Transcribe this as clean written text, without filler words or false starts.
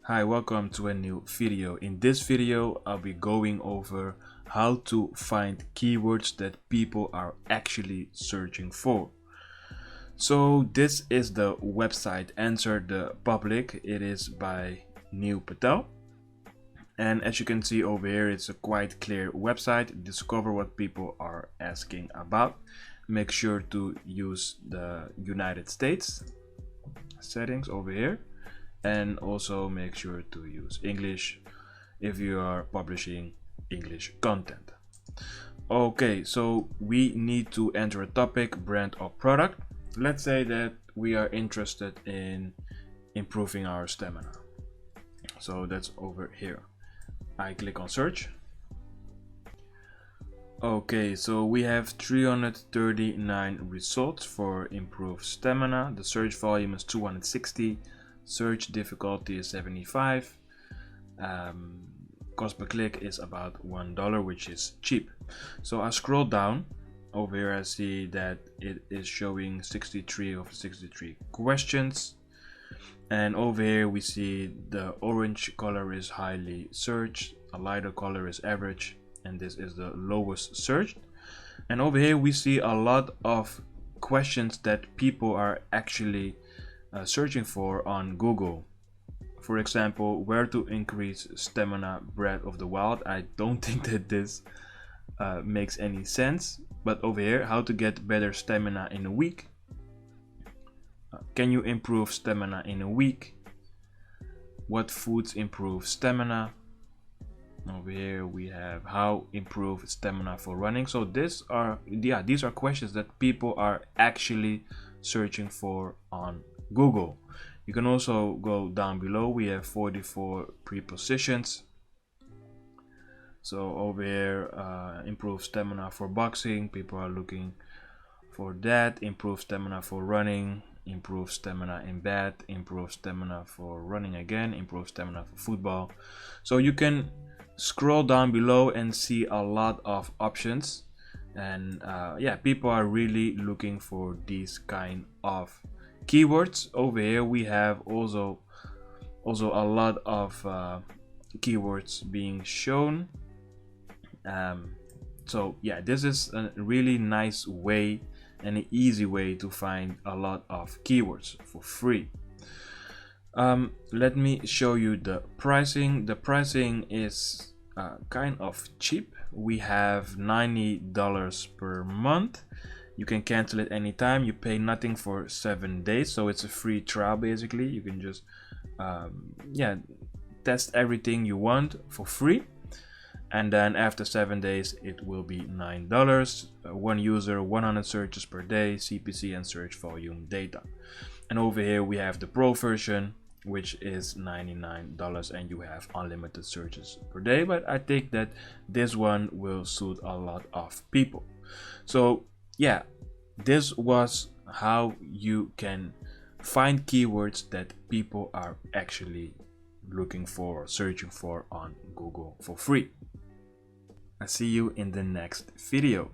Hi, welcome to a new video. In this video, I'll be going over how to find keywords that people are actually searching for. So this is the website Answer the Public. It is by Neil Patel. And as you can see over here, it's a quite clear website. Discover what people are asking about. Make sure to use the United States settings over here. And also make sure to use English if you are publishing English content. Okay, so we need to enter a topic, brand or product. Let's say that we are interested in improving our stamina. So that's over here. I click on search. Okay, so we have 339 results for improved stamina. The search volume is 260. Search difficulty is 75. Cost per click is about $1, which is cheap. So I scroll down. Over here I see that it is showing 63 of 63 questions. And over here we see the orange color is highly searched, a lighter color is average, and this is the lowest searched. And over here we see a lot of questions that people are actually searching for on Google. For example, where to increase stamina, Breath of the Wild. I don't think that this makes any sense. But over here, how to get better stamina in a week. Can you improve stamina in a week? What foods improve stamina? Over here we have how improve stamina for running. So these are questions that people are actually searching for on Google. You can also go down below. We have 44 prepositions. So over here, improve stamina for boxing. People are looking for that. Improve stamina for running. Improve stamina in bed. Improve stamina for running again. Improve stamina for football. So you can scroll down below and see a lot of options. And yeah, people are really looking for these kind of keywords. Over here we have also a lot of keywords being shown. So yeah, this is a really nice way and an easy way to find a lot of keywords for free. Let me show you the pricing. The pricing is kind of cheap. We have $90 per month. You can cancel it anytime. You pay nothing for 7 days, so it's a free trial basically. You can just test everything you want for free, and then after 7 days it will be $9. One user, 100 searches per day, CPC and search volume data. And over here we have the pro version, which is $99, and you have unlimited searches per day. But I think that this one will suit a lot of people. So yeah, this was how you can find keywords that people are actually looking for or searching for on Google for free. I see you in the next video.